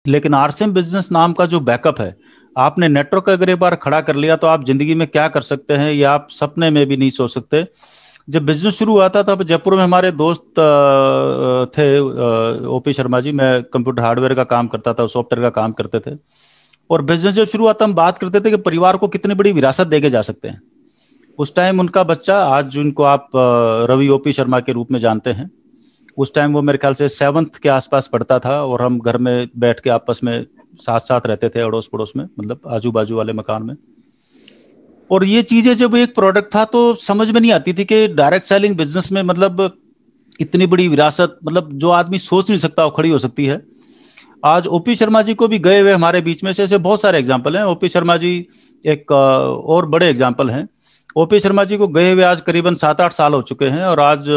लेकिन RCM business नाम का जो बैकअप है, आपने नेटवर्क अगर एक बार खड़ा कर लिया तो आप जिंदगी में क्या कर सकते हैं ये आप सपने में भी नहीं सोच सकते। जब बिजनेस शुरू हुआ था तब जयपुर में हमारे दोस्त थे, ओपी शर्मा जी। मैं कंप्यूटर हार्डवेयर का काम करता था, सॉफ्टवेयर का काम करते थे। और बिजनेस जब शुरू हुआ था हम बात करते थे कि परिवार को कितनी बड़ी विरासत देके जा सकते हैं। उस टाइम उनका बच्चा, आज जिनको आप रवि ओपी शर्मा के रूप में जानते हैं, उस टाइम वो मेरे ख्याल से 7th के आसपास पढ़ता था, और हम घर में बैठ के आपस में साथ साथ रहते थे, अड़ोस पड़ोस में, मतलब आजू बाजू वाले मकान में। और ये चीजें जब एक प्रोडक्ट था तो समझ में नहीं आती थी कि डायरेक्ट सेलिंग बिजनेस में मतलब इतनी बड़ी विरासत, मतलब जो आदमी सोच नहीं सकता वो खड़ी हो सकती है। आज ओपी शर्मा जी को भी गए हुए हमारे बीच में से ऐसे बहुत सारे एग्जाम्पल हैं। ओपी शर्मा जी एक और बड़े एग्जाम्पल हैं। ओपी शर्मा जी को गए हुए आज करीबन 7-8 साल हो चुके हैं, और आज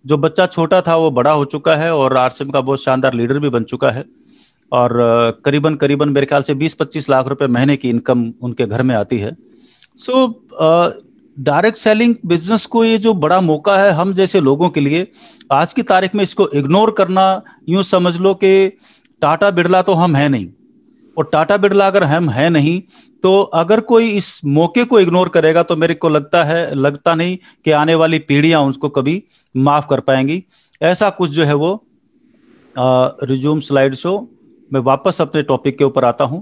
जो बच्चा छोटा था वो बड़ा हो चुका है और आरसीएम का बहुत शानदार लीडर भी बन चुका है। और करीबन करीबन मेरे ख्याल से 20-25 लाख रुपए महीने की इनकम उनके घर में आती है। सो डायरेक्ट सेलिंग बिजनेस को ये जो बड़ा मौका है हम जैसे लोगों के लिए, आज की तारीख में इसको इग्नोर करना, यूं समझ लो कि टाटा बिरला तो हम है नहीं, और टाटा बिरला अगर हम है नहीं तो अगर कोई इस मौके को इग्नोर करेगा तो मेरे को लगता नहीं कि आने वाली पीढ़ियां उसको कभी माफ कर पाएंगी। ऐसा कुछ जो है वो रिज्यूम स्लाइड शो। मैं वापस अपने टॉपिक के ऊपर आता हूं।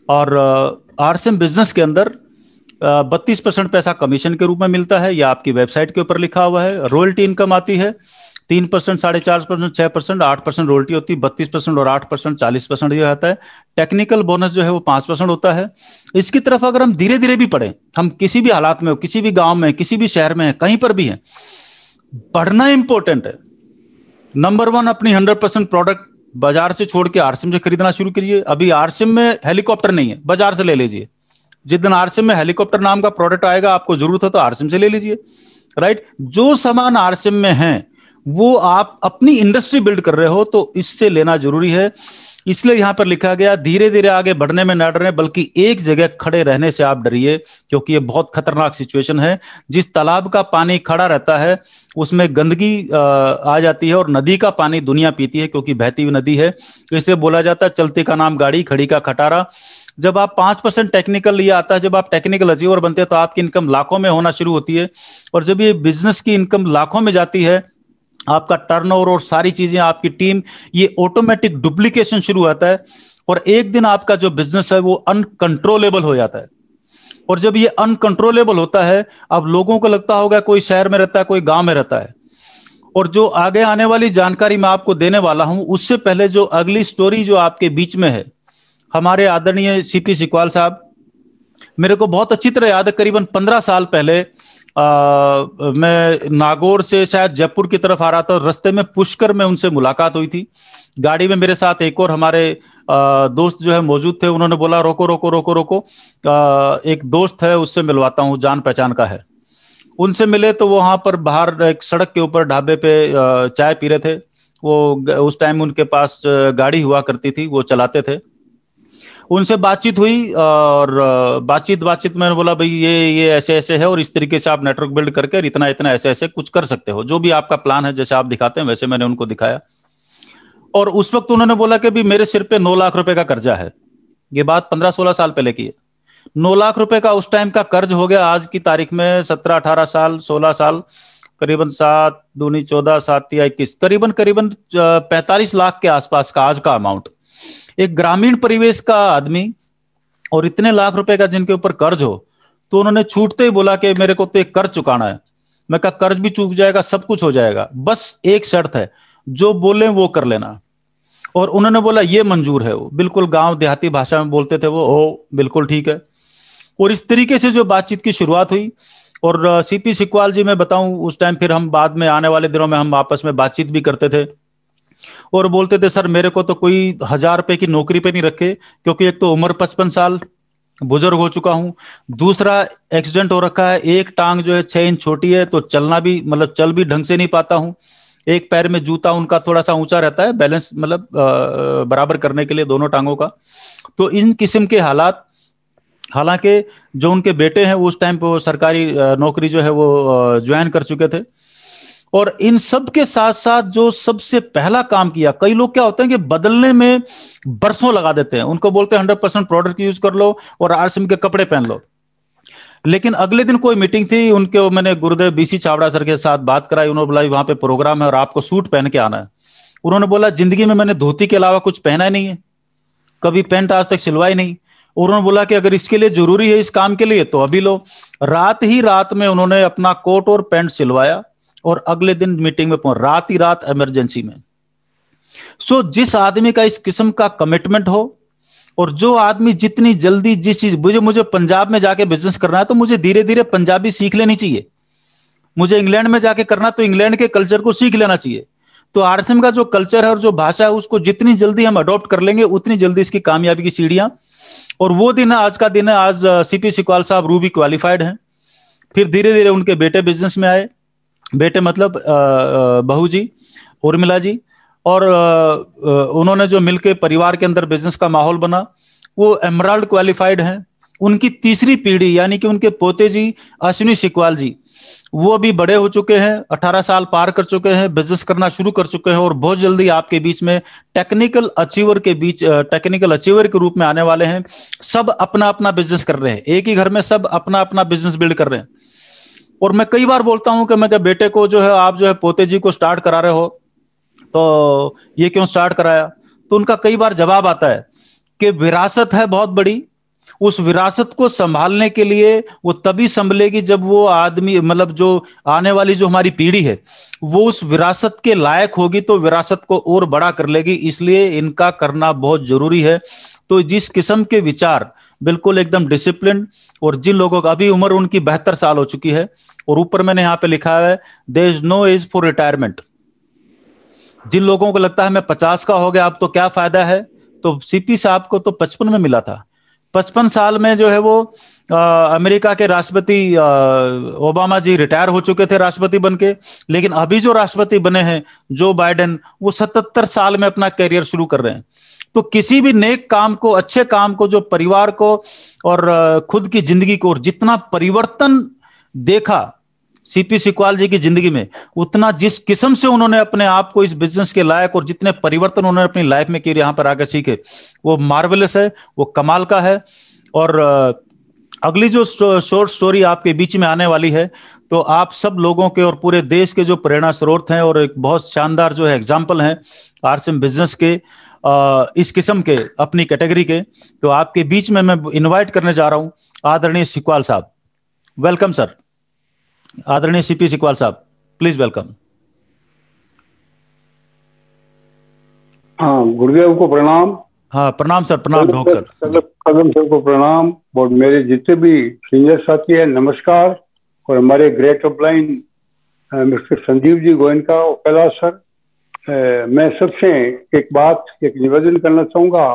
और आरसीएम बिजनेस के अंदर 32% पैसा कमीशन के रूप में मिलता है, या आपकी वेबसाइट के ऊपर लिखा हुआ है। रॉयल्टी इनकम आती है 3%, 4.5%, 6%, 8% रॉयल्टी होती है, 32% और 8%, 40% ये आता है। टेक्निकल बोनस जो है वो 5% होता है। इसकी तरफ अगर हम धीरे धीरे भी पढ़े, हम किसी भी हालात में हो, किसी भी गांव में, किसी भी शहर में है, कहीं पर भी है, पढ़ना इंपॉर्टेंट है। नंबर वन, अपनी 100% प्रोडक्ट बाजार से छोड़ के आरसीएम से खरीदना शुरू करिए। अभी आरसीएम में हेलीकॉप्टर नहीं है, बाजार से ले लीजिए। जिस दिन आरसीएम में हेलीकॉप्टर नाम का प्रोडक्ट आएगा, आपको जरूरत है तो आरसीएम से ले लीजिए। राइट, जो सामान आरसीएम में है वो आप अपनी इंडस्ट्री बिल्ड कर रहे हो तो इससे लेना जरूरी है। इसलिए यहां पर लिखा गया, धीरे धीरे आगे बढ़ने में ना डरें, बल्कि एक जगह खड़े रहने से आप डरिए, क्योंकि ये बहुत खतरनाक सिचुएशन है। जिस तालाब का पानी खड़ा रहता है उसमें गंदगी आ जाती है, और नदी का पानी दुनिया पीती है क्योंकि बहती हुई नदी है। तो इसलिए बोला जाता है, चलती का नाम गाड़ी, खड़ी का खटारा। जब आप 5% टेक्निकल, ये आता है जब आप टेक्निकल अचीवर बनते हैं तो आपकी इनकम लाखों में होना शुरू होती है। और जब ये बिजनेस की इनकम लाखों में जाती है, आपका टर्नओवर और सारी चीजें, आपकी टीम, ये ऑटोमेटिक डुप्लीकेशन शुरू होता है। और एक दिन आपका जो बिजनेस है वो अनकंट्रोलेबल हो जाता है। और जब ये अनकंट्रोलेबल होता है, अब लोगों को लगता होगा कोई शहर में रहता है, कोई गांव में रहता है। और जो आगे आने वाली जानकारी मैं आपको देने वाला हूं, उससे पहले जो अगली स्टोरी जो आपके बीच में है, हमारे आदरणीय सीपी सिकवाल साहब, मेरे को बहुत अच्छी तरह याद है, करीबन 15 साल पहले मैं नागौर से शायद जयपुर की तरफ आ रहा था, और रास्ते में पुष्कर में उनसे मुलाकात हुई थी। गाड़ी में मेरे साथ एक और हमारे दोस्त जो है मौजूद थे। उन्होंने बोला रोको रोको रोको रोको, एक दोस्त है उससे मिलवाता हूँ, जान पहचान का है। उनसे मिले तो वो वहां पर बाहर एक सड़क के ऊपर ढाबे पे चाय पी रहे थे। वो उस टाइम उनके पास गाड़ी हुआ करती थी, वो चलाते थे। उनसे बातचीत हुई, और बातचीत बातचीत मैंने बोला भाई ये ऐसे ऐसे है, और इस तरीके से आप नेटवर्क बिल्ड करके इतना इतना ऐसे ऐसे कुछ कर सकते हो, जो भी आपका प्लान है जैसे आप दिखाते हैं वैसे मैंने उनको दिखाया। और उस वक्त उन्होंने बोला कि भी मेरे सिर पे 9 लाख रुपए का कर्जा है। ये बात 15-16 साल पहले की है। 9 लाख रुपए का उस टाइम का कर्ज हो गया आज की तारीख में 17-18 साल, 16 साल, करीबन 7 दूनी 14, 7 तिया 21, करीबन करीबन 45 लाख के आसपास का आज का अमाउंट। एक ग्रामीण परिवेश का आदमी, और इतने लाख रुपए का जिनके ऊपर कर्ज हो, तो उन्होंने छूटते ही बोला कि मेरे को तो एक कर्ज चुकाना है। मैं कहा कर्ज भी चूक जाएगा, सब कुछ हो जाएगा, बस एक शर्त है, जो बोले वो कर लेना। और उन्होंने बोला ये मंजूर है। वो बिल्कुल गांव देहाती भाषा में बोलते थे वो, ओ बिल्कुल ठीक है। और इस तरीके से जो बातचीत की शुरुआत हुई। और सीपी सिकवाल जी, मैं बताऊं उस टाइम, फिर हम बाद में आने वाले दिनों में हम आपस में बातचीत भी करते थे, और बोलते थे सर मेरे को तो कोई 1000 रुपए की नौकरी पे नहीं रखे, क्योंकि एक तो उम्र 55 साल, बुजुर्ग हो चुका हूं, दूसरा एक्सीडेंट हो रखा है, एक टांग जो है 6 इंच छोटी है, तो चलना भी मतलब चल भी ढंग से नहीं पाता हूं। एक पैर में जूता उनका थोड़ा सा ऊंचा रहता है, बैलेंस मतलब बराबर करने के लिए दोनों टांगों का। तो इन किस्म के हालात, हालांकि जो उनके बेटे हैं वो उस टाइम पे वो सरकारी नौकरी जो है वो ज्वाइन कर चुके थे। और इन सब के साथ साथ जो सबसे पहला काम किया, कई लोग क्या होते हैं कि बदलने में बरसों लगा देते हैं, उनको बोलते हैं 100% प्रोडक्ट यूज कर लो और आरसीएम के कपड़े पहन लो। लेकिन अगले दिन कोई मीटिंग थी उनके, मैंने गुरुदेव बीसी छाबड़ा सर के साथ बात कराई, उन्होंने बोला वहां पे प्रोग्राम है और आपको सूट पहन के आना है। उन्होंने बोला जिंदगी में मैंने धोती के अलावा कुछ पहना ही नहीं है, कभी पैंट आज तक सिलवाई नहीं। और उन्होंने बोला कि अगर इसके लिए जरूरी है इस काम के लिए तो अभी लो। रात ही रात में उन्होंने अपना कोट और पैंट सिलवाया और अगले दिन मीटिंग में पहुंच, रात ही रात इमरजेंसी में। सो जिस आदमी का इस किस्म का कमिटमेंट हो, और जो आदमी जितनी जल्दी जिस चीज, मुझे पंजाब में जाके बिजनेस करना है तो मुझे धीरे धीरे पंजाबी सीख लेनी चाहिए, मुझे इंग्लैंड में जाके करना तो इंग्लैंड के कल्चर को सीख लेना चाहिए। तो आरएसएम का जो कल्चर है और जो भाषा है उसको जितनी जल्दी हम अडॉप्ट कर लेंगे उतनी जल्दी इसकी कामयाबी की सीढ़ियां। और वो दिन है, आज का दिन है। आज सीपी सिकवाल साहब रूबी क्वालिफाइड हैं। फिर धीरे धीरे उनके बेटे बिजनेस में आए, बेटे मतलब बहू जी उर्मिला जी, और उन्होंने जो मिलके परिवार के अंदर बिजनेस का माहौल बना, वो एमराल्ड क्वालिफाइड हैं। उनकी तीसरी पीढ़ी यानी कि उनके पोते जी अश्विनी सिकवाल जी, वो भी बड़े हो चुके हैं, 18 साल पार कर चुके हैं, बिजनेस करना शुरू कर चुके हैं और बहुत जल्दी आपके बीच में टेक्निकल अचीवर के रूप में आने वाले हैं। सब अपना अपना बिजनेस कर रहे हैं, एक ही घर में सब अपना अपना बिजनेस बिल्ड कर रहे हैं। और मैं कई बार बोलता हूं कि मैं क्या बेटे को जो है आप जो है पोते जी को स्टार्ट करा रहे हो, तो ये क्यों स्टार्ट कराया? तो उनका कई बार जवाब आता है कि विरासत है बहुत बड़ी, उस विरासत को संभालने के लिए वो तभी संभलेगी जब वो आदमी, मतलब जो आने वाली जो हमारी पीढ़ी है वो उस विरासत के लायक होगी, तो विरासत को और बड़ा कर लेगी, इसलिए इनका करना बहुत जरूरी है। तो जिस किस्म के विचार बिल्कुल एकदम डिसिप्लिन, और जिन लोगों का अभी उम्र उनकी 72 साल हो चुकी है, और ऊपर मैंने यहाँ पे लिखा है there is no age for retirement. जिन लोगों को लगता है मैं 50 का हो गया अब तो क्या फायदा है, तो सीपी साहब को तो 55 में मिला था। 55 साल में जो है वो अमेरिका के राष्ट्रपति ओबामा जी रिटायर हो चुके थे राष्ट्रपति बनके, लेकिन अभी जो राष्ट्रपति बने हैं जो बाइडेन, वो 77 साल में अपना करियर शुरू कर रहे हैं। तो किसी भी नेक काम को, अच्छे काम को, जो परिवार को और खुद की जिंदगी को, और जितना परिवर्तन देखा सीपी सिकवाल जी की जिंदगी में, उतना जिस किस्म से उन्होंने अपने आप को इस बिजनेस के लायक, और जितने परिवर्तन उन्होंने अपनी लाइफ में किए यहाँ पर आकर सीखे, वो मार्वेलस है, वो कमाल का है। और अगली जो शॉर्ट स्टोरी आपके बीच में आने वाली है, तो आप सब लोगों के और पूरे देश के जो प्रेरणा स्रोत हैं और एक बहुत शानदार जो है एग्जाम्पल हैं आरसीएम बिजनेस के, इस किस्म के अपनी कैटेगरी के, तो आपके बीच में मैं इनवाइट करने जा रहा हूं आदरणीय सिकवाल साहब। वेलकम सर, आदरणीय सीपी सिकवाल साहब, प्लीज वेलकम। हाँ, गुरुदेव को प्रणाम। हाँ प्रणाम सर, प्रणाम डॉक्टर कदम सर को प्रणाम, और मेरे जितने भी सीनियर साथी हैं नमस्कार, और हमारे great upline mister Sanjeev ji Goenka और कैलाश सर, मैं सबसे एक निवेदन करना चाहूंगा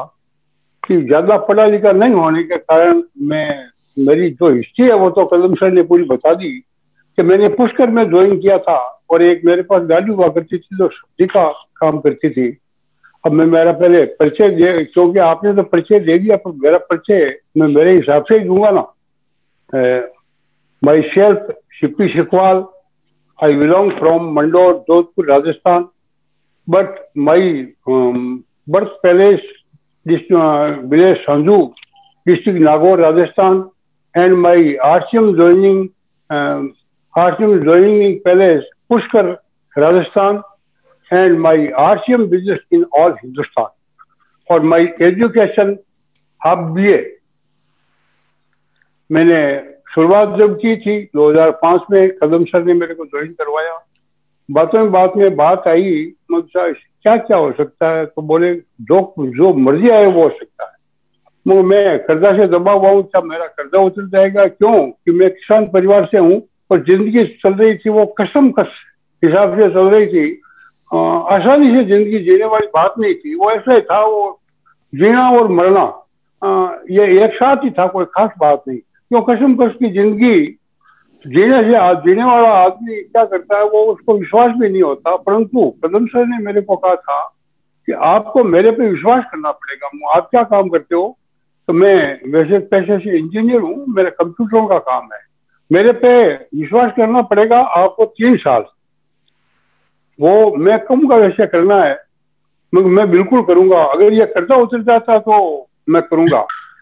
कि ज्यादा पढ़ा लिखा नहीं होने के कारण मेरी जो हिस्ट्री है वो तो कदम सर ने पूरी बता दी कि मैंने पुष्कर में ज्वाइन किया था, और एक मेरे पास गाड़ी हुआ करती थी जो सब्जी का काम करती थी। अब मैं मेरा पहले परिचय दे, क्योंकि आपने तो परिचय दे दिया, पर मेरा परिचय मैं मेरे हिसाब से ही दूंगा ना। Myself CP Sikwal, I belong from Mandor, Jodhpur, Rajasthan, but my birth palace village Sanju, district Nagaur, Rajasthan, and my RCM joining palace Pushkar, Rajasthan, and my RCM business in all Hindustan. और my education अब BA मैंने शुरुआत जब की थी 2005 में, कदम सर ने मेरे को ज्वाइन करवाया। बात में बात आई, मतलब क्या क्या हो सकता है, तो बोले जो मर्जी आए वो हो सकता है। मैं कर्जा से दबा हुआ हूँ, क्या मेरा कर्जा उतर जाएगा? क्यों कि मैं किसान परिवार से हूँ, और जिंदगी चल रही थी वो कस हिसाब से चल रही थी। आसानी से जिंदगी जीने वाली बात नहीं थी, वो ऐसा ही था, वो जीना और मरना ये एक साथ ही था, कोई खास बात नहीं। क्यों कस की जिंदगी जीने वाला आदमी क्या करता है, वो उसको विश्वास भी नहीं होता। परंतु कदम सर ने मेरे को कहा था कि आपको मेरे पे विश्वास करना पड़ेगा। आप क्या काम करते हो? तो मैं वैसे पैसे से इंजीनियर हूँ, मेरा कंप्यूटरों का काम है, मेरे पे विश्वास करना पड़ेगा आपको 3 साल। वो मैं कहूँगा वैसे करना है, मैं बिल्कुल करूंगा। अगर ये कर्जा उतर जाता तो मैं करूंगा,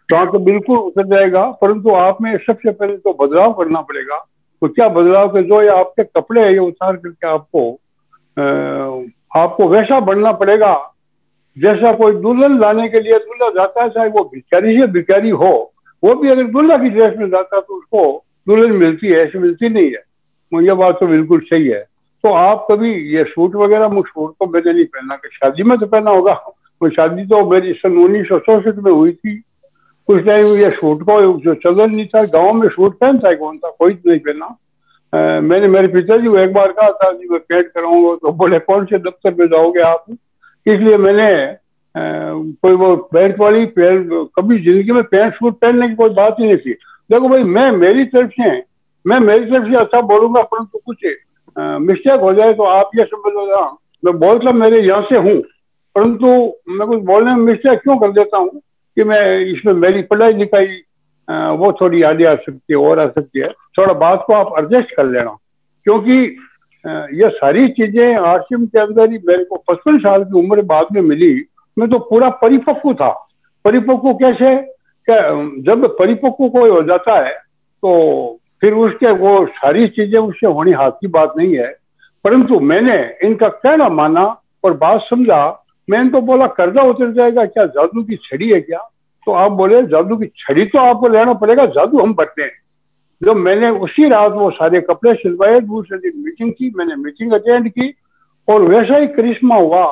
तो आपको बिल्कुल उतर जाएगा। परंतु आप में सबसे पहले तो बदलाव करना पड़ेगा। तो क्या बदलाव के जो ये आपके कपड़े है ये उतार करके आपको वैसा बनना पड़ेगा जैसा कोई दुल्हन लाने के लिए दूल्हा जाता है, चाहे वो भिखारी से भिखारी हो, वो भी अगर दूल्हा की ड्रेस में जाता है तो उसको दुल्हन मिलती है, ऐसी मिलती नहीं है। ये बात तो बिल्कुल सही है। तो आप कभी ये सूट वगैरह, सूट तो मैंने नहीं पहना, कि शादी में तो पहना होगा। वो शादी तो मेरी सन 1964 में हुई थी। उस टाइम ये सूट को जो चलन नहीं था, गाँव में सूट पहनता है कौन था, कोई नहीं पहना। मैंने मेरे पिताजी को एक बार कहा था जी मैं पैंट कराऊंगा, तो बोले कौन से दफ्तर में जाओगे आप, इसलिए मैंने कोई वो पैंट वाली पैंट, कभी जिंदगी में पैंट सूट पहनने की कोई बात ही नहीं थी। देखो भाई, मैं मेरी तरफ से अच्छा बोलूंगा, परंतु कुछ मिस्टेक हो जाए तो आप ये समझ लो मैं बोलता मेरे यहाँ से हूँ, परंतु मैं कुछ बोलने में मिस्टेक क्यों कर देता हूँ कि मैं इसमें मेरी पढ़ाई लिखाई वो थोड़ी आगे आ सकती है और आ सकती है। थोड़ा बात को आप एडजस्ट कर लेना, क्योंकि ये सारी चीजें आश्रम के अंदर ही मेरे को 55 साल की उम्र बाद में मिली। मैं तो पूरा परिपक्व था। परिपक्व कैसे? जब परिपक्व कोई हो जाता है तो फिर उसके वो सारी चीजें उससे होनी हाथ की बात नहीं है। परंतु मैंने इनका कहना माना और बात समझा। मैंने तो बोला कर्जा उतर जाएगा, क्या जादू की छड़ी है क्या? तो आप बोले जादू की छड़ी तो आपको लेना पड़ेगा, जादू हम बरते हैं। जो मैंने उसी रात वो सारे कपड़े सिलवाए, दूसरे दिन मीटिंग की, मैंने मीटिंग अटेंड की और वैसा ही करिश्मा हुआ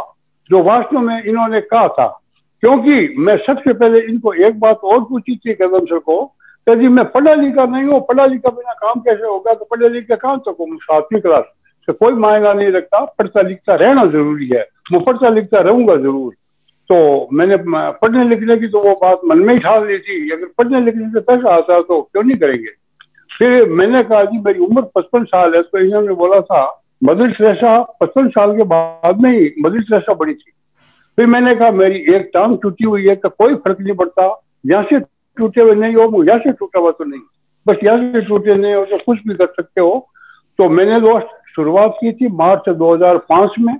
जो वास्तव में इन्होंने कहा था। क्योंकि मैं सबसे पहले इनको एक बात और पूछी थी कदम सर को, कि जी मैं पढ़ा लिखा नहीं हूँ, पढ़ा लिखा बिना काम कैसे होगा? तो पढ़े लिखे काम तो 7वीं क्लास से कोई मायना नहीं रखता, पढ़ता लिखता रहना जरूरी है। मैं पढ़ता लिखता रहूंगा जरूर। तो मैंने पढ़ने लिखने की तो वो बात मन में ही ठाल ली थी, अगर पढ़ने लिखने से पैसा आता तो क्यों नहीं करेंगे। फिर मैंने कहा जी मेरी उम्र 55 साल है, तो इन्होंने बोला था मदर टेरेसा 55 साल के बाद में ही मदर टेरेसा बड़ी थी। फिर मैंने कहा मेरी एक टांग टूटी हुई है तो कोई फर्क नहीं पड़ता, यहाँ से टूटे हुए नहीं हो, यहाँ से टूटा हुआ तो नहीं, बस यहाँ से टूटे नहीं हो तो कुछ भी कर सकते हो। तो मैंने दोस्त शुरुआत की थी मार्च 2005 में,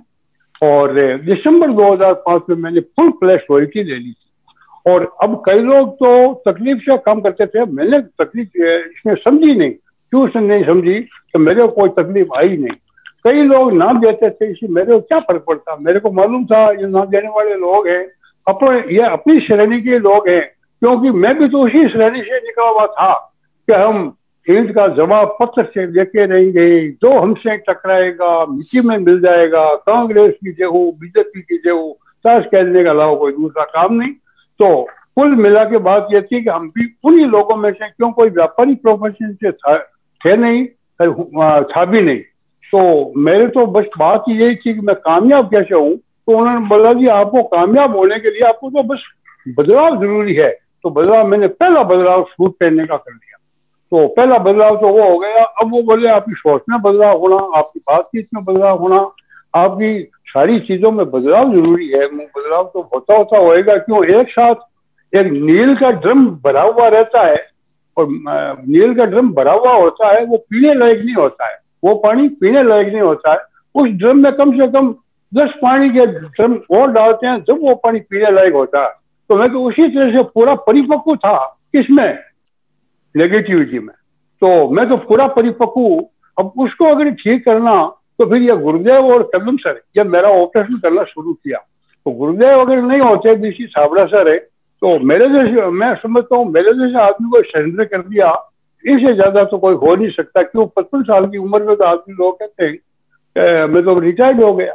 और दिसंबर 2005 में मैंने फुल फ्लैश रॉयल्टी ले ली थी। और अब कई लोग तो तकलीफ से काम करते थे, मैंने तकलीफ इसमें समझी नहीं। क्यों से नहीं समझी? तो मेरे को कोई तकलीफ आई नहीं। कई लोग नाम देते थे, इसी मेरे को क्या फर्क पड़ता? मेरे को मालूम था ये नाम देने वाले लोग हैं ये अपनी श्रेणी के लोग हैं, क्योंकि मैं भी तो उसी श्रेणी से निकला हुआ था कि हम हिंद का जवाब पत्र से लेके रहेंगे, जो हमसे टकराएगा मिट्टी में मिल जाएगा, कांग्रेस की जय हो, बीजेपी की जय हो, ताश खेलने के अलावा कोई दूसरा काम नहीं। तो कुल मिला के बात यह थी कि हम भी उन्हीं लोगों में से, क्यों कोई व्यापारिक प्रोफेशन से थे नहीं, था भी नहीं। तो मेरे तो बस बात यही थी कि मैं कामयाब कैसे हूँ। तो उन्होंने बोला जी आपको कामयाब होने के लिए आपको तो बस बदलाव जरूरी है। तो बदलाव, मैंने पहला बदलाव सूट पहनने का कर लिया। तो पहला बदलाव तो वो हो गया। अब वो बोले आपकी सोच में बदलाव होना, आपकी बातचीत में बदलाव होना, आपकी सारी चीजों में बदलाव जरूरी है। बदलाव तो होता होएगा, क्यों एक साथ एक नील का ड्रम भरा हुआ रहता है और नील का ड्रम भरा हुआ होता है, वो पीने लायक नहीं होता है, वो पानी पीने लायक नहीं होता है। उस ड्रम में कम से कम 10 पानी के ड्रम और डालते हैं जब वो पानी पीने लायक होता है। तो मैं तो उसी तरह से पूरा परिपक्व था, किसमें? नेगेटिविटी में। तो मैं तो पूरा परिपक्व हूँ। अब उसको अगर ठीक करना तो फिर ये गुरुदेव और कदम सर, जब मेरा ऑपरेशन करना शुरू किया तो गुरुदेव अगर नहीं होते, बीसी छाबड़ा सर है, तो मेरे जैसे, मैं समझता हूँ मेरे जैसे आदमी को सरेंडर कर दिया, इससे ज्यादा तो कोई हो नहीं सकता। क्यों 55 साल की उम्र में तो आदमी लोग कहते हैं मैं तो रिटायर्ड हो गया।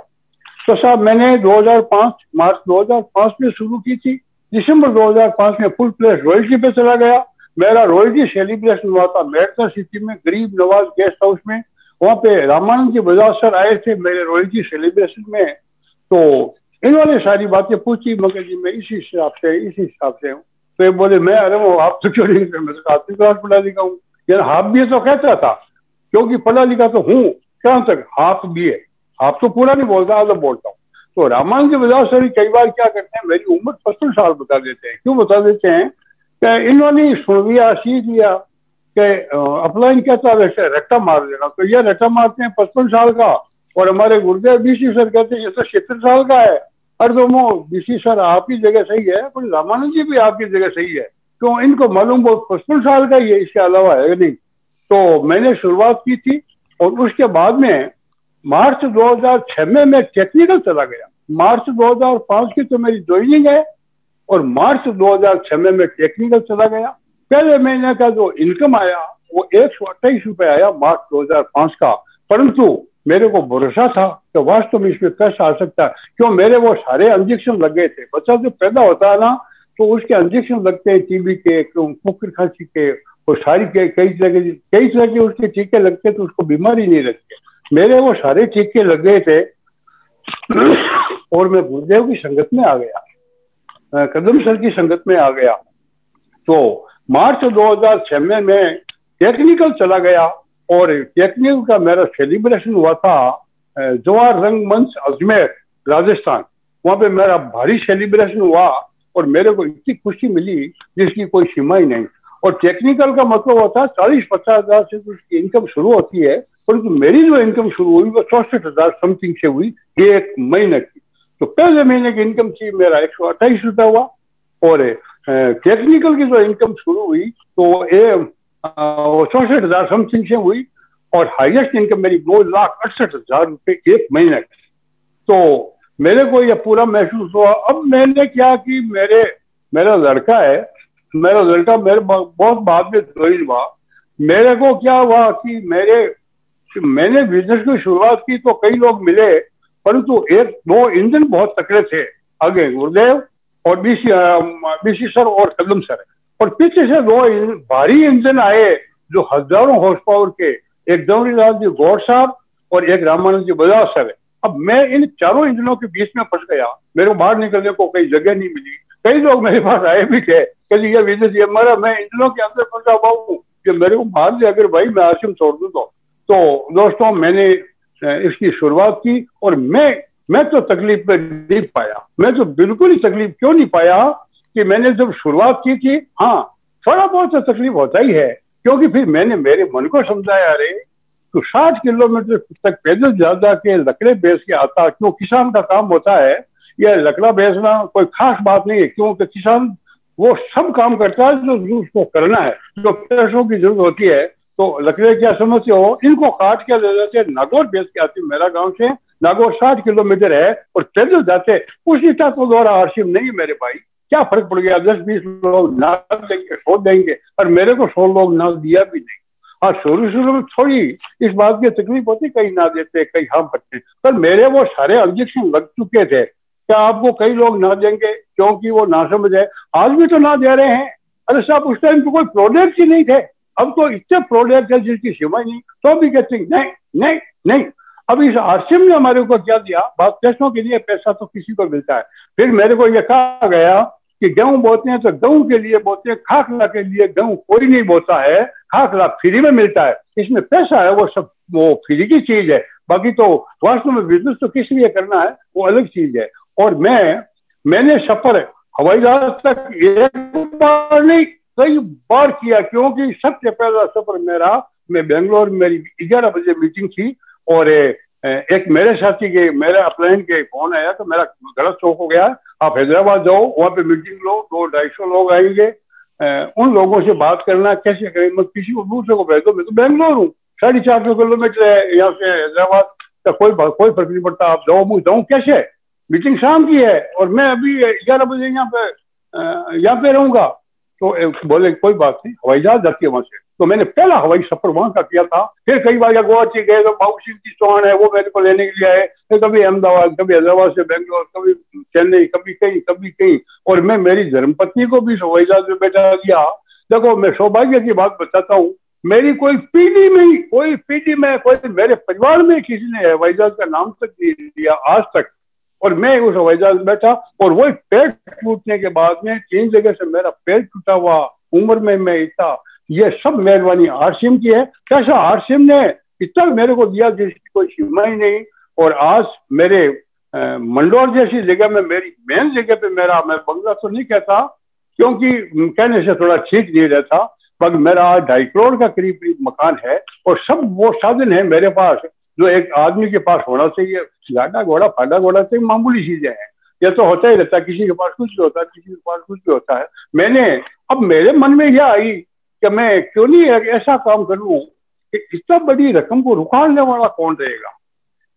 तो साहब मैंने 2005 मार्च 2005 में शुरू की थी। दिसंबर 2005 में फुल प्लेस रॉयल्टी पे चला गया। मेरा रॉयल्टी सेलिब्रेशन हुआ था मेडता सिटी में, गरीब नवाज गेस्ट हाउस में। वहाँ पे रामानंद जी बजाज सर आए थे मेरे रॉयल्टी सेलिब्रेशन में। तो इन्होंने सारी बातें पूछी, मगर जी मैं इसी हिसाब से हूँ। तो ये बोले मैं, अरे वो आप तो क्यों नहीं? मैं तो 7वीं क्लास पढ़ा लिखा हूँ। यार हाफ भी तो कहता था, क्योंकि पढ़ा लिखा तो हूँ, क्या तक हाफ भी है, हाफ तो पूरा नहीं बोलता, आधा बोलता हूँ। तो रामानंद जी बजाज सर कई बार क्या करते हैं, मेरी उम्र 55 साल बता देते हैं। क्यों बता देते हैं? कि इन्होंने सुन लिया, सीख लिया कि अपलाइन कहता है वैसे रट्टा मार देना। तो ये रट्टा मारते हैं 55 साल का, और हमारे गुरुदेव बीसी सर कहते हैं ये तो 76 साल का है। अरे तो वो बीसी सर आपकी जगह सही है, पर रामानंद जी भी आपकी जगह सही है, क्यों इनको मालूम वो 55 साल का ही है, इसके अलावा है नहीं। तो मैंने शुरुआत की थी और उसके बाद में मार्च 2006 में मैं टेक्निकल चला गया। मार्च 2005 की तो मेरी ज्वाइनिंग है और मार्च 2006 में मैं टेक्निकल चला गया। पहले महीने का जो इनकम आया वो 128 रुपए आया मार्च 2005 का, परंतु मेरे को भरोसा था कि वास्तव में इसमें कैसा आ सकता है, क्यों मेरे वो सारे इंजेक्शन लग गए थे। बच्चा जो पैदा होता है ना तो उसके इंजेक्शन लगते हैं, टीबी के, कुकर खांसी के, और सारी कई तरह के उसके टीके लगते, तो उसको बीमारी नहीं लगती। मेरे वो सारे टीके लग गए थे और मैं गुरुदेव की संगत में आ गया, कदम सर की संगत में आ गया। तो मार्च 2006 में मैं टेक्निकल चला गया और टेक्निकल का मेरा सेलिब्रेशन हुआ था जवाहर रंगमंच अजमेर राजस्थान। वहां पे मेरा भारी सेलिब्रेशन हुआ और मेरे को इतनी खुशी मिली जिसकी कोई सीमा ही नहीं। और टेक्निकल का मतलब होता है 40-50 हजार से उसकी इनकम शुरू होती है, परंतु मेरी जो इनकम शुरू हुई वो 64,000 समथिंग से हुई एक महीने की। तो पहले महीने की इनकम थी मेरा 128 रुपया हुआ और टेक्निकल की जो इनकम शुरू हुई तो 64,000 समथिंग से हुई और हाईएस्ट इनकम मेरी 2,68,000 रुपये एक महीने की। तो मेरे को यह पूरा महसूस हुआ। अब मैंने क्या कि मेरा लड़का है, मेरा लड़का मेरे बहुत बाद में ज्वाइन हुआ। मेरे को क्या हुआ कि मैंने बिजनेस की शुरुआत की तो कई लोग मिले, परंतु एक दो इंजन बहुत तकड़े थे, आगे गुरुदेव और बीसी सर और कदम सर, और पीछे से दो भारी इंजन आए जो हजारों हॉर्स पावर के, एक जवहरीलाल जी गौड़ साहब और एक रामानंद जी बजाज सर है। अब मैं इन चारों इंजनों के बीच में फंस गया, मेरे को बाहर निकलने को कई जगह नहीं मिली। कई लोग मेरे पास आए भी थे कि ये बिजनेस ये हमारा, मैं इंजनों के अंदर फंसा हुआ हूँ कि मेरे को बाहर से अगर भाई मैं आश्रम छोड़ दूं तो दोस्तों मैंने इसकी शुरुआत की और मैं तो तकलीफ में नहीं पाया। मैं तो बिल्कुल ही तकलीफ क्यों नहीं पाया कि मैंने जब शुरुआत की थी, हाँ थोड़ा बहुत तो तकलीफ होता ही है, क्योंकि फिर मैंने मेरे मन को समझाया, अरे तो 60 किलोमीटर तक पैदल ज्यादा के लकड़े बेच के आता, क्यों किसान का काम होता है, यह लकड़ा बेचना कोई खास बात नहीं है, क्योंकि किसान वो सब काम करता है जो उसको करना है, जो पैसों की जरूरत होती है। तो लकड़े क्या समझते हो, इनको काट के ले जाते नागौर बेच के आते, मेरा गांव से नागौर 60 किलोमीटर है और पैदल जाते। उसी तरह तो द्वारा आर्शिम नहीं है मेरे भाई, क्या फर्क पड़ गया, 10-20 लोग ना देंगे 100 देंगे, और मेरे को 100 लोग ना दिया भी नहीं। हाँ शुरू में थोड़ी इस बात की तकलीफ होती, कहीं ना देते कहीं हम पड़ते, पर मेरे वो सारे इंजेक्शन लग चुके थे। क्या आपको कई लोग ना देंगे क्योंकि वो ना समझ है, आज भी तो ना दे रहे हैं। अरे साहब उस टाइम तो कोई प्रोडक्ट ही नहीं थे, अब तो इतने प्रोडक्ट है जिसकी सीमा ही नहीं, तो भी कहते नहीं नहीं नहीं। अब इस आश्रम ने हमारे को क्या दिया, बात पैसों के लिए, पैसा तो किसी को मिलता है। फिर मेरे को यह कहा गया कि गेहूं बोते हैं तो गेहूं के लिए बोते हैं, खाकला के लिए गेहूं कोई नहीं बोता है, खाकला फ्री में मिलता है, इसमें पैसा है, वो सब वो फ्री की चीज है, बाकी तो वास्तव में बिजनेस तो किस लिए करना है वो अलग चीज है। और मैंने सफर हवाई जहाज तक एक बार नहीं कई बार किया, क्योंकि सबसे पहला सफर मेरा, मैं बेंगलोर, मेरी 11 बजे मीटिंग थी और एक मेरे साथी के, मेरे अपलाइन के फोन आया तो मेरा गलत शौक हो गया, आप हैदराबाद जाओ वहां पे मीटिंग लो, 200-250 लोग आएंगे, उन लोगों से बात करना कैसे करें, मैं किसी को दूसरे को भेज दो, मैं तो बेंगलोर हूँ, 450 किलोमीटर है यहाँ से हैदराबाद का, कोई फर्क नहीं पड़ता, आप जाओ, मैं जाऊँ कैसे, मीटिंग शाम की है और मैं अभी 11 बजे यहाँ पे रहूंगा। तो बोले कोई बात नहीं, हवाई जहाज जाती है वहां से। तो मैंने पहला हवाई सफर वहां का किया था। फिर कई बार गुवाहाटी गए तो बाबूसिंह जी चौहान है वो मेरे को लेने के लिए आए, फिर कभी अहमदाबाद, कभी हैदराबाद से बेंगलोर, कभी चेन्नई, कभी कहीं। और मैं मेरी धर्मपत्नी को भी हवाई जहाज में बैठा दिया। देखो मैं सौभाग्य की बात बताता हूँ, मेरी कोई पीढ़ी में कोई मेरे परिवार में किसी ने हवाई जहाज का नाम तक नहीं लिया आज तक, और मैं उस हवाई जहाज में बैठा और वो पेट टूटने के बाद में 3 जगह से मेरा पेट टूटा हुआ, उम्र में मैं इतना, ये सब मेहरबानी आरसीएम की है। कैसा आरसीएम ने इतना मेरे को दिया जिसकी कोई सीमा ही नहीं। और आज मेरे मंडौर जैसी जगह में, मेरी मेन जगह पे मेरा, मैं बंगला तो नहीं कहता क्योंकि कहने से थोड़ा ठीक नहीं रहता, पर मेरा 2.5 करोड़ का करीब मकान है और सब वो साधन है मेरे पास जो एक आदमी के पास होना चाहिए। गाड़ा घोड़ा फाड़ा घोड़ा तो मामूली चीजें हैं, ये तो होता ही रहता है, किसी के पास कुछ भी होता है, किसी के पास कुछ भी होता है। अब मेरे मन में यह आई कि मैं क्यों नहीं एक ऐसा काम करूं कि इतना बड़ी रकम को रुकालने वाला कौन रहेगा,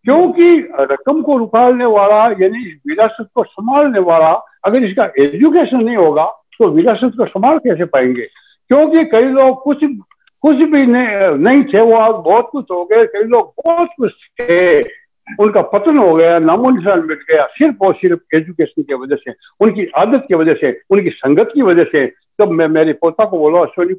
क्योंकि रकम को रुकालने वाला यानी विरासत को संभालने वाला अगर इसका एजुकेशन नहीं होगा तो विरासत को संभाल कैसे पाएंगे। क्योंकि कई लोग कुछ भी नहीं थे, वो आज बहुत कुछ हो गए, कई लोग बहुत कुछ थे, उनका पतन हो गया, नामो निशान मिट गया, सिर्फ और सिर्फ एजुकेशन की वजह से, उनकी आदत की वजह से, उनकी संगत की वजह से। तब मैं मेरे पोता को बोला, अश्विनी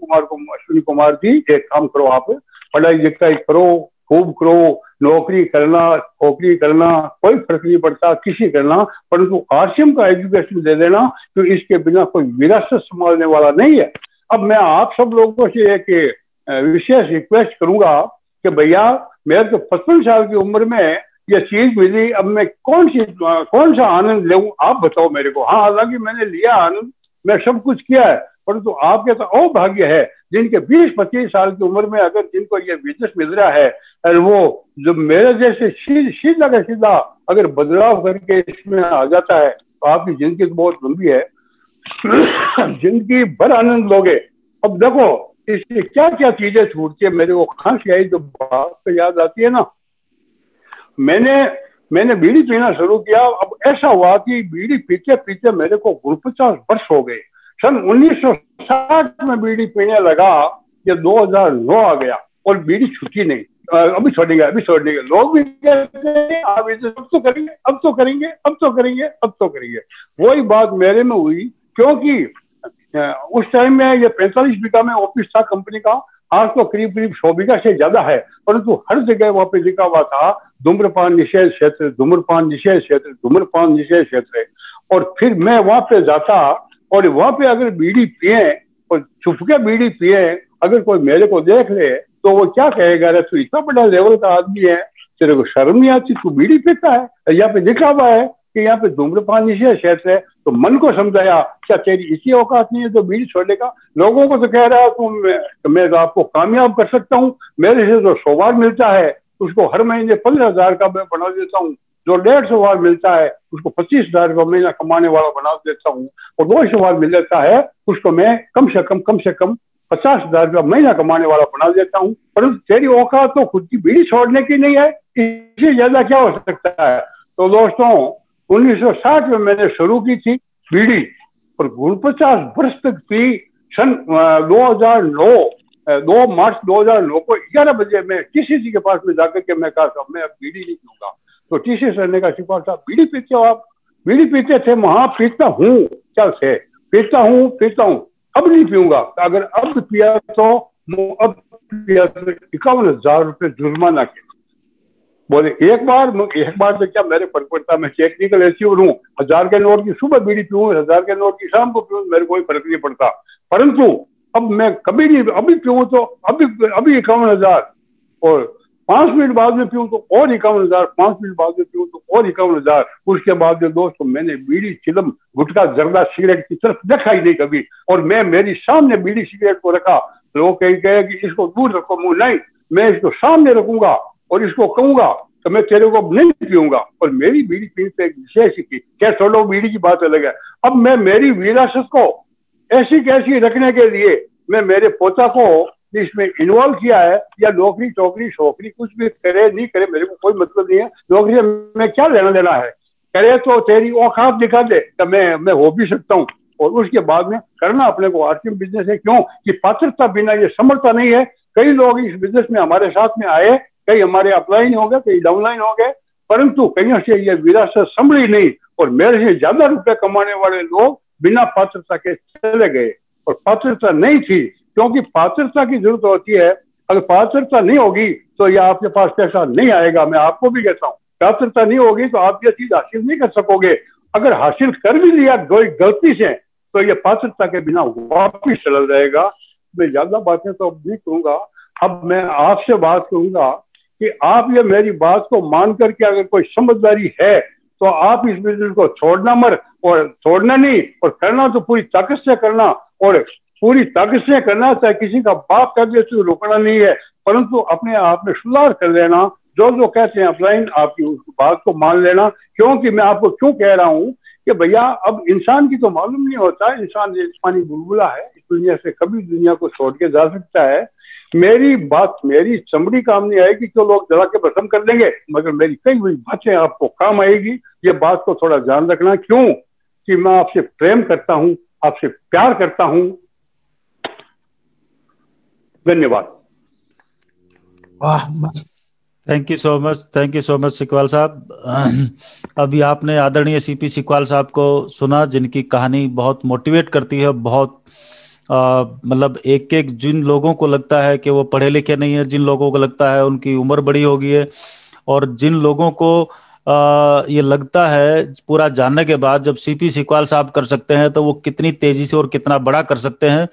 कुमार जी एक काम करो, आप पढ़ाई लिखाई करो, खूब करो, नौकरी करना कोई फर्क नहीं पड़ता, किसी करना, परंतु आरसीएम का एजुकेशन दे देना, तो इसके बिना कोई विरासत संभालने वाला नहीं है। अब मैं आप सब लोगों से एक विशेष रिक्वेस्ट करूंगा कि भैया मेरे तो 55 साल की उम्र में ये चीज मिली, अब मैं कौन सा आनंद लूं, आप बताओ मेरे को। हाँ, हालांकि मैंने लिया आनंद, मैं सब कुछ किया है, परंतु आपके तो और भाग्य है जिनके 20-25 साल की उम्र में अगर जिनको ये बिजनेस मिल रहा है, और वो जो मेरे जैसे सीधा का सीधा अगर बदलाव करके इसमें आ जाता है तो आपकी जिंदगी तो बहुत लंबी है, जिंदगी भर आनंद लोगे। अब देखो इससे क्या क्या चीजें छूटती है, मेरे को खांसी आई तो बात तो याद आती है ना। मैंने बीड़ी पीना शुरू किया। अब ऐसा हुआ कि बीड़ी पीते पीते मेरे को 49 वर्ष हो गए। सन 1960 में बीड़ी पीने लगा, ये 2009 आ गया और बीड़ी छूटी नहीं। अभी छोड़ेंगे लोग भी कहते हैं आप इसे अब तो करेंगे। वही बात मेरे में हुई, क्योंकि उस टाइम में ये 45 बीघा में ऑफिस था कंपनी का, आज तो करीब 100 बीघा से ज्यादा है, परंतु हर जगह वहां पे लिखा हुआ था धूम्रपान निषेध क्षेत्र। और फिर मैं वहां पे जाता और वहां पे अगर बीड़ी पिए और छुप के बीड़ी पिए, अगर कोई मेरे को देख ले तो वो क्या कहेगा, अरे तू इतना बड़ा लेवल का आदमी है, तेरे को शर्म नहीं आती, तू बीड़ी पीता है। यहाँ पे लिखा हुआ है कि यहाँ पे धूम्रपान निषेध क्षेत्र है। तो मन को समझाया, क्या तेरी इसी औकात नहीं है तो बीड़ी छोड़ने का। लोगों को तो कह रहा है मैं तो आपको कामयाब कर सकता हूँ, मेरे से जो 100 बार मिलता है उसको हर महीने 15,000 का मैं बना देता हूँ, जो 150 बार मिलता है उसको 25,000 का महीना कमाने वाला बना देता हूँ, और 200 बार मिल जाता है उसको मैं कम से कम 50,000 का महीना कमाने वाला बना देता हूँ। परंतु तेरी औकात तो खुद की बीड़ी छोड़ने की नहीं है, इससे ज्यादा क्या हो सकता है। तो दोस्तों 1960 में मैंने शुरू की थी बीड़ी और 49 वर्ष तक पी। सन 2 मार्च 2009 को 11 बजे मैं टीसीसी के पास में जाकर के मैं कहा मैं अब बीड़ी नहीं पीऊंगा। तो टीसीसी सर ने कहा शिपाल साहब बीड़ी पीते हो आप? बीड़ी पीते थे, वहां पीता हूँ, क्या से पीता हूँ, अब नहीं पीऊंगा। अगर अब पिया तो 51,000 रुपये जुर्माना के। बोले एक बार तो क्या मेरे फर्क पड़ता, मैं टेक्निकल एसीवर हूँ, 1000 के नोट की सुबह बीड़ी पीऊँ, 1000 के नोट की शाम को पीऊँ, मेरे कोई फर्क नहीं पड़ता। परंतु अब मैं कभी नहीं, अभी पीऊँ तो अभी 51,000, और 5 मिनट बाद में पीऊँ तो और 51,000, 5 मिनट बाद में पीऊँ तो और 51,000। उसके बाद में दोस्तों मैंने बीड़ी, चिलम, गुटखा, जर्दा, सिगरेट की तरफ देखा ही नहीं कभी। और मैं मेरी सामने बीड़ी सिगरेट को रखा, लोग कहे कि इसको दूर रखो मुंह, नहीं, मैं इसको सामने रखूंगा और इसको कहूंगा तो मैं तेरे को नहीं पीऊंगा। और मेरी बीड़ी पीने पे एक विशेष थी, क्या छोड़ो बीड़ी की बात अलग है। अब मैं मेरी विरासत को ऐसी कैसी रखने के लिए मैं मेरे पोता को इसमें इन्वॉल्व किया है, या नौकरी शौकरी कुछ भी करे नहीं करे मेरे को कोई मतलब नहीं है, नौकरी में क्या लेना देना है, करे तो तेरी औकात दिखा दे तो मैं हो भी सकता हूँ। और उसके बाद में करना अपने को आरसीएम बिजनेस है, क्यों कि पात्रता बिना ये समझता नहीं है। कई लोग इस बिजनेस में हमारे साथ में आए, कई हमारे अपलाइन हो गए, कई डाउनलाइन हो गए, परंतु कहीं से ये विरासत संभली नहीं, और मेरे से ज्यादा रुपए कमाने वाले लोग बिना पात्रता के चले गए। और पात्रता नहीं थी, क्योंकि पात्रता की जरूरत होती है। अगर पात्रता नहीं होगी तो ये आपके पास पैसा नहीं आएगा। मैं आपको भी कहता हूँ, पात्रता नहीं होगी तो आप ये चीज हासिल नहीं कर सकोगे। अगर हासिल कर भी लिया गलती से तो ये पात्रता के बिना वापिस चला जाएगा। मैं ज्यादा बातें तो अब नहीं करूंगा, अब मैं आपसे बात करूंगा कि आप ये मेरी बात को मान करके अगर कोई समझदारी है तो आप इस बिजनेस को छोड़ना मत, और छोड़ना नहीं और करना तो पूरी ताकत से करना, और पूरी ताकत से करना, चाहे किसी का बाप कर दे तो रुकना नहीं है, परंतु अपने आप में सुधार कर लेना। जो जो कहते हैं अफलाइन, आपकी उस बात को मान लेना। क्योंकि मैं आपको क्यों कह रहा हूँ कि भैया अब इंसान की तो मालूम नहीं होता, इंसान जिस्मानी बुलबुला है, इस दुनिया से कभी दुनिया को छोड़ के जा सकता है। मेरी बात, मेरी चमड़ी काम नहीं आएगी तो लोग जला के भस्म कर देंगे, मगर मेरी कई हुई बातें आपको काम आएगी। ये बात को थोड़ा ध्यान रखना, क्यों कि मैं आपसे प्रेम करता हूं, आपसे प्यार करता हूं। धन्यवाद। वाह, थैंक यू सो मच सिकवाल साहब। अभी आपने आदरणीय सीपी सिकवाल साहब को सुना, जिनकी कहानी बहुत मोटिवेट करती है। बहुत मतलब एक एक जिन लोगों को लगता है कि वो पढ़े लिखे नहीं है, जिन लोगों को लगता है उनकी उम्र बड़ी हो गई है, और जिन लोगों को ये लगता है पूरा जानने के बाद जब सीपी सिकवाल साहब कर सकते हैं तो वो कितनी तेजी से और कितना बड़ा कर सकते हैं।